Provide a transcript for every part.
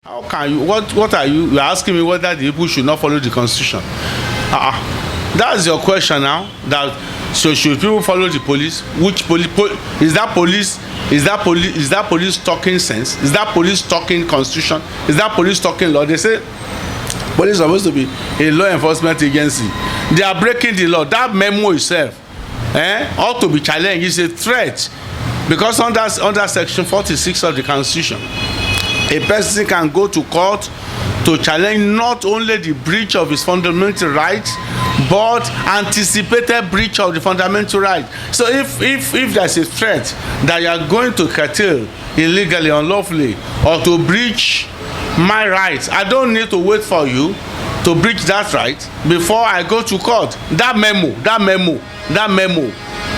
How can you? What are you? You're asking me whether the people should not follow the constitution. That's your question now. That so should people follow the police? Which police? Is that police? Is that police? Is that police talking sense? Is that police talking constitution? Is that police talking law? They say police is supposed to be a law enforcement agency. They are breaking the law. That memo itself, ought to be challenged. It's a threat because under section 46 of the constitution, a person can go to court to challenge not only the breach of his fundamental rights but anticipated breach of the fundamental right. So if there's a threat that you are going to curtail illegally, unlawfully, or to breach my rights, I don't need to wait for you to breach that right before I go to court. That memo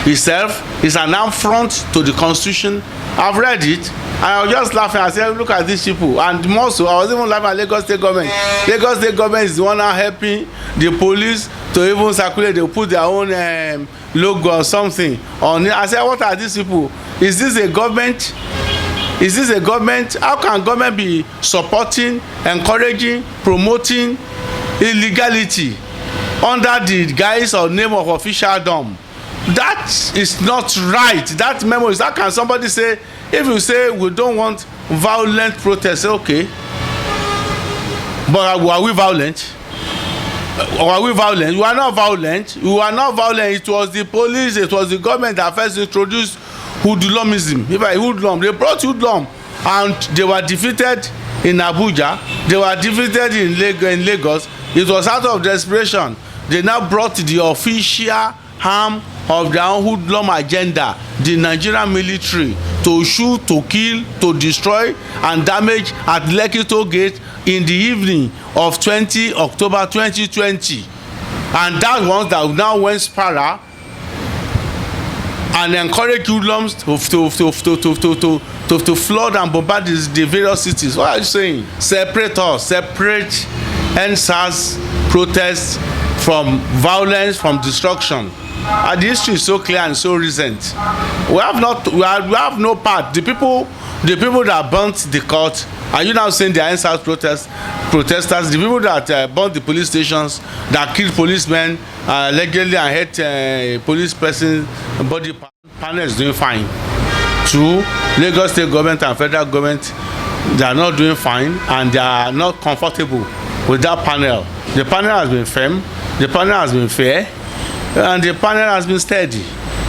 itself is an affront to the constitution. I've read it and I was just laughing. I said, look at these people. And more so, I was even laughing at Lagos State government. Lagos State government is the one now helping the police to even circulate. They put their own logo or something on it. I said, what are these people? Is this a government? Is this a government? How can government be supporting, encouraging, promoting illegality under the guise or name of officialdom? That is not right. That memo is, how can somebody say, if you say we don't want violent protests, okay, but are we violent? Or are we violent? We are not violent. We are not violent. It was the police, it was the government that first introduced hoodlumism. If I hoodlum, they brought hoodlum and they were defeated in Abuja. They were defeated in Lagos. It was out of desperation. They now brought the official arm of their own hoodlum agenda, the Nigerian military, to shoot, to kill, to destroy and damage at Lekki Toll Gate in the evening of 20 October 2020. And that one that now went spiral and encourage hoodlums to flood and bombard the various cities. What are you saying? Separate us, separate NSAS protests from violence, from destruction. And the history is so clear and so recent. We have no part. The people that burnt the court, are you now saying they are NSAS protesters? The people that burnt the police stations, that killed policemen allegedly and hurt police person body panel is doing fine. True, Lagos State government and federal government, they are not doing fine and they are not comfortable with that panel. The panel has been firm, the panel has been fair, and the panel has been steady.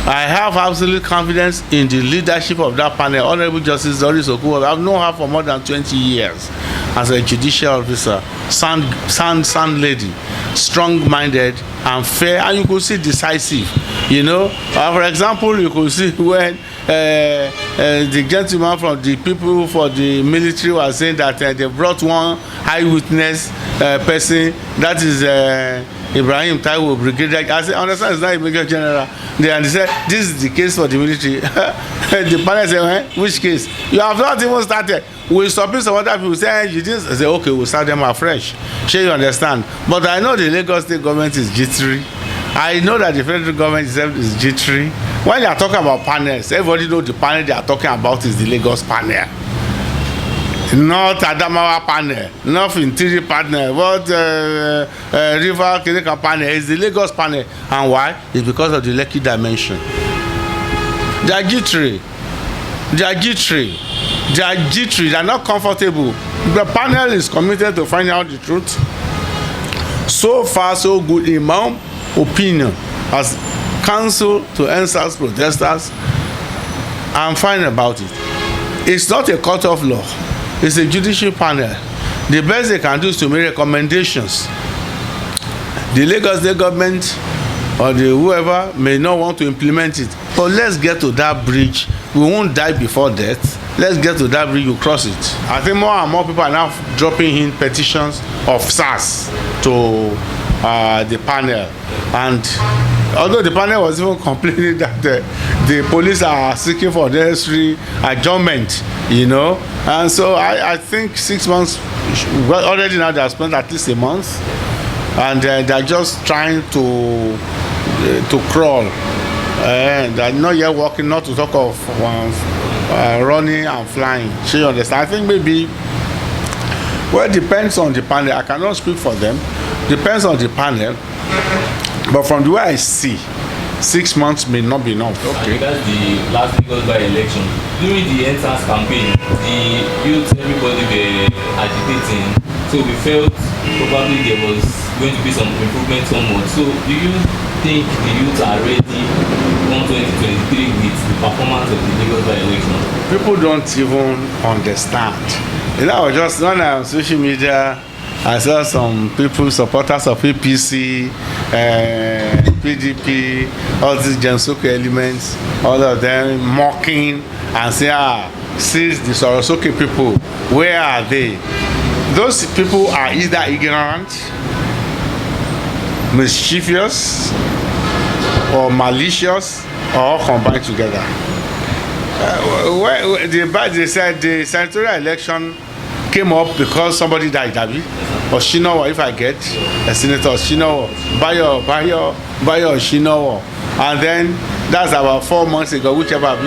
I have absolute confidence in the leadership of that panel. Honorable Justice Doris Okuwo, I've known her for more than 20 years as a judicial officer. Sound lady, strong-minded and fair, and you could see decisive. You know, for example, you could see when the gentleman from the people for the military was saying that they brought one eyewitness person, that is Ibrahim Taiwo, brigadier. I said, understand, it's not a brigadier general. They said, this is the case for the military. The panel said, which case? You have not even started. We'll stop some other people saying, you didn't. I say, okay, we'll start them afresh. Sure, you understand. But I know the Lagos State government is jittery. I know that the federal government itself is jittery. When they are talking about panels, everybody knows the panel they are talking about is the Lagos panel. Not Adamawa panel, not Fintiri panel, but River Kirika panel. It's the Lagos panel. And why? It's because of the Lekki dimension. They are jittery. They are jittery. They are jittery. They are not comfortable. The panel is committed to finding out the truth. So far, so good in my own opinion, as counsel to NSAS protesters. I'm fine about it. It's not a court of law. It's a judicial panel. The best they can do is to make recommendations. The Lagos State government or the whoever may not want to implement it. But let's get to that bridge. We won't die before death. Let's get to that bridge, you cross it. I think more and more people are now dropping in petitions of SARS to the panel. And although the panel was even complaining that the police are seeking for the necessary adjournment, you know. And so I think 6 months, well, already now they have spent at least a month, and they're just trying to crawl. They're not yet walking, not to talk of running and flying. So you understand? I think maybe Well, it depends on the panel. I cannot speak for them. Depends on the panel. But from the way I see, 6 months may not be enough. Okay. That's the last Lagos by-election. During the entrance campaign, the youth, everybody were agitating. So we felt probably there was going to be some improvement somewhat. So do you think the youth are ready on 2023 with the performance of the Lagos by-election? People don't even understand. You know, just when I'm on social media, I saw some people, supporters of APC, PDP, all these Jansoke elements, all of them mocking and saying, see the Sorosoke people, where are they? Those people are either ignorant, mischievous, or malicious, or combined together. They said the senatorial election came up because somebody died, Abi. Oshinowo, if I get a senator, Oshinowo, Bayo Oshinowo. And then that's about 4 months ago, whichever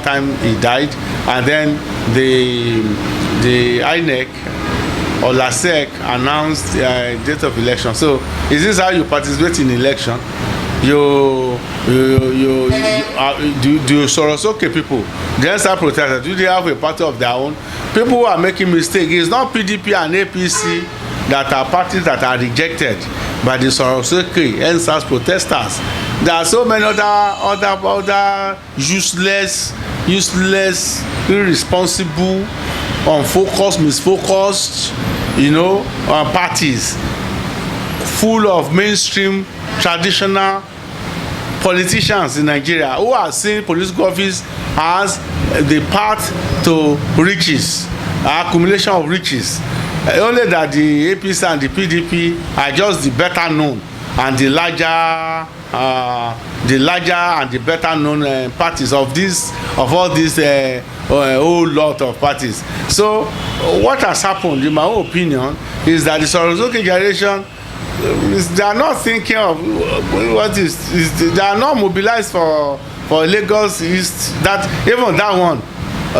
time he died. And then the INEC or LASEC announced the date of election. So is this how you participate in election? Do Sorosoke people then start protesting? Do they have a party of their own? People who are making mistakes, it's not PDP and APC that are parties that are rejected by the Sorosoke NSAS protesters. There are so many other useless, irresponsible, unfocused, misfocused, parties full of mainstream traditional politicians in Nigeria who are seeing political office as the path to riches, accumulation of riches. Only that the APC and the PDP are just the better known and the larger and the better known parties of all these whole lot of parties. So what has happened, in my own opinion, is that the Sorosoke generation, they are not thinking of what they are not mobilized for Lagos East. That even that one,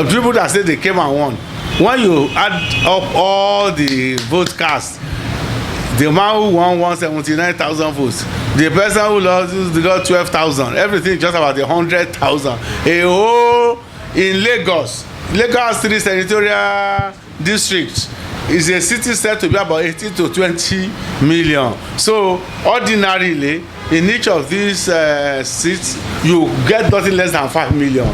people that say they came and won, when you add up all the vote cast, the man who won 179,000 votes, the person who lost got 12,000, everything just about 100,000. A whole in Lagos has 3 senatorial districts. Is a city said to be about 18 to 20 million. So ordinarily, in each of these seats, you get nothing less than 5 million.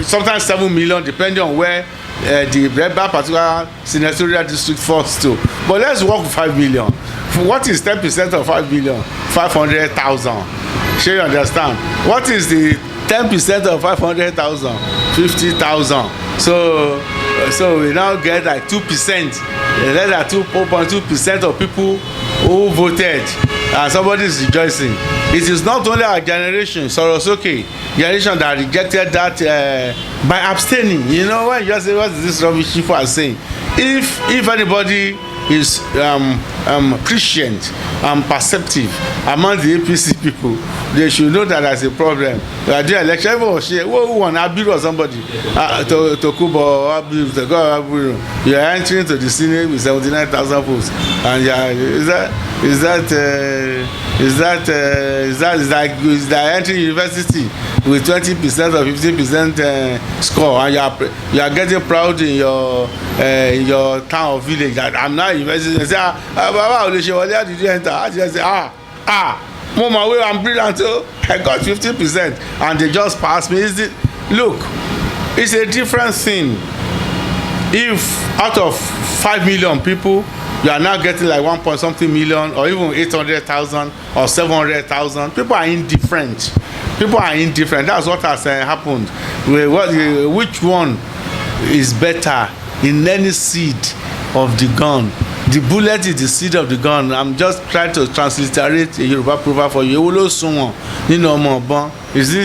Sometimes 7 million, depending on where that particular senatorial district falls to. But let's work with 5 million. What is 10% of 5 million? 500,000. Sure, you understand? What is the 10% of 500,000? 50,000. So we now get like 2%, less than 2.2% of people who voted, and somebody is rejoicing. It is not only our generation, Sorosoke generation, that rejected that by abstaining. When you just say, what is this rubbish people are saying? If anybody is prescient and perceptive among the APC people, they should know that there's a problem. We are doing election. Who won? Abiru or somebody? Tokubo, Abiru. You are entering to the Senate with 79,000 votes, and is like entering university with 20% or 15% score, and you are getting proud in your town or village that I'm not university. They say, Baba Olesewole, how did you enter? I just say, Mama, well, I'm brilliant too. I got 50%, and they just passed me. Look, it's a different thing. If out of 5 million people, you are now getting like 1 point something million, or even 800,000 or 700,000, people are indifferent. That's what has happened. Which one is better in any seed of the gun? The bullet is the seed of the gun. I'm just trying to transliterate a Yoruba proverb for you. Is it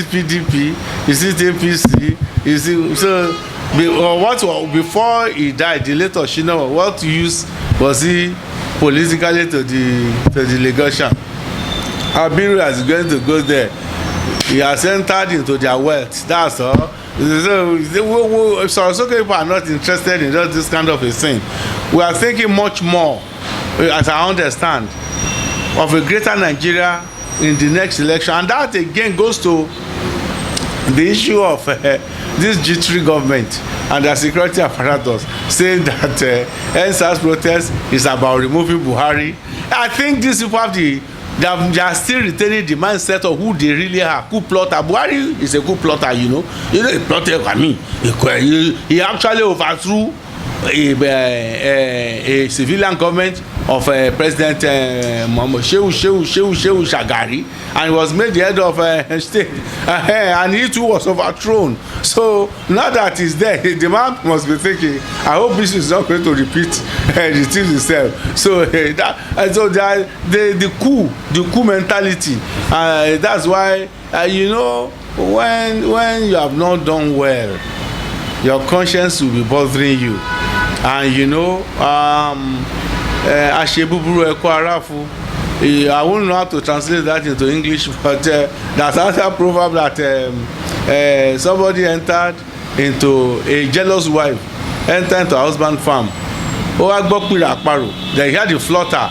PDP? Is it APC? Is it so? Before he died, the late Oshinowo, what use was he politically to the Lagosian? Abiru is going to go there. he has entered into their wealth. That's all. So people are not interested in just this kind of a thing. We are thinking much more, as I understand, of a greater Nigeria in the next election, and that again goes to the issue of this G3 government and their security apparatus saying that NSAS protest is about removing Buhari. I think these people have they are still retaining the mindset of who they really are. Coup plotter. Buhari is a coup plotter, you know. You know, he plotted. I mean, he actually overthrew a civilian government of President Shehu Shagari, and he was made the head of state, and he too was overthrown. So now that he's there, the man must be thinking, I hope this is not going to repeat the thing itself. So the coup mentality, that's why you know, when you have not done well, your conscience will be bothering you. And you know, Ashebuburu Eko Arafu, I won't know how to translate that into English, but that's another proverb that somebody entered into a jealous wife, entered into a husband farm. Then he had the flutter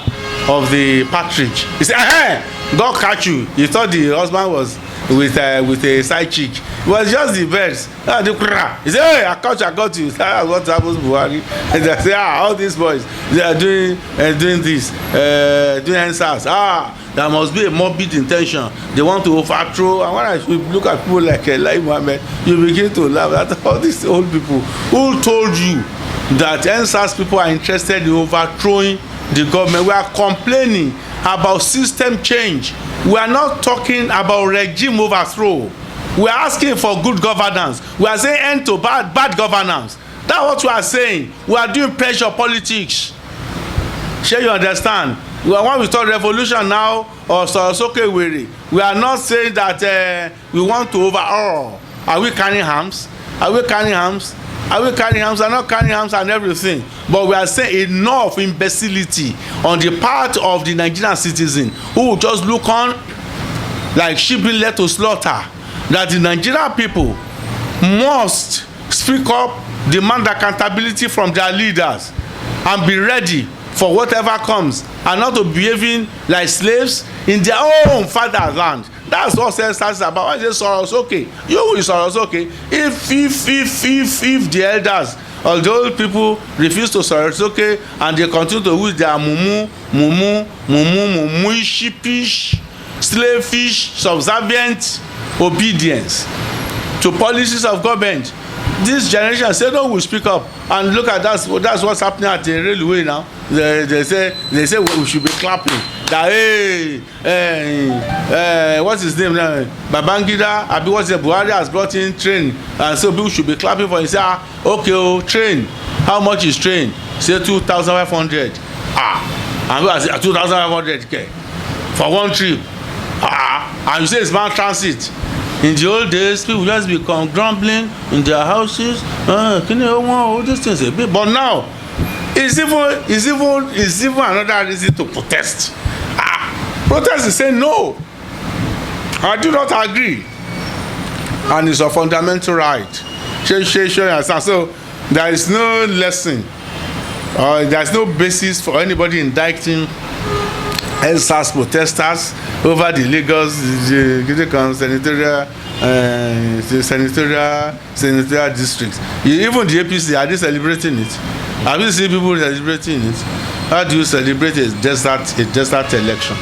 of the partridge. He said, hey, God catch you. He thought the husband was with a side chick. It was just the birds. He said, hey, I got you. That's what happens to Buhari. And they say, all these boys, they are doing this, doing answers. There must be a morbid intention. They want to overthrow. And when I look at people like Mohammed, you begin to laugh at all these old people who told you that NSAS people are interested in overthrowing the government. We are complaining about system change. We are not talking about regime overthrow. We are asking for good governance. We are saying end to bad governance. That's what we are saying. We are doing pressure politics. Sure, you understand? When we talk revolution now or Sorosoke, we are not saying that we want to overhaul. Are we carrying arms? Are we carrying arms? Are we carrying arms? Are not carrying arms and everything. But we are saying enough imbecility on the part of the Nigerian citizen who will just look on like sheep being led to slaughter. That the Nigerian people must speak up, demand accountability from their leaders, and be ready for whatever comes, and not to be behaving like slaves in their own fatherland. That's what NSAS is about. I say Sorosoke, you will Sorosoke. If the elders or the old people refuse to Sorosoke and they continue to use their sheepish, slavish, subservient obedience to policies of government, this generation say no, we speak up. And look at that's what's happening at the railway now. They say we should be clapping that what's his name now, Babangida abi what's the Buhari has brought in train, and so people should be clapping for him. Say okay, train, how much is train? Say 2,500. And we say 2,500 for one trip. And you say it's mass transit. In the old days, people just become grumbling in their houses. Can you all these things a bit? But now, it's even another reason to protest. Protest is saying no. I do not agree, and it's a fundamental right. So there is no lesson, there is no basis for anybody indicting NSAS protesters over the Lagos senatorial districts. Even the APC, are they celebrating it? Have you seen people celebrating it? How do you celebrate a desert election?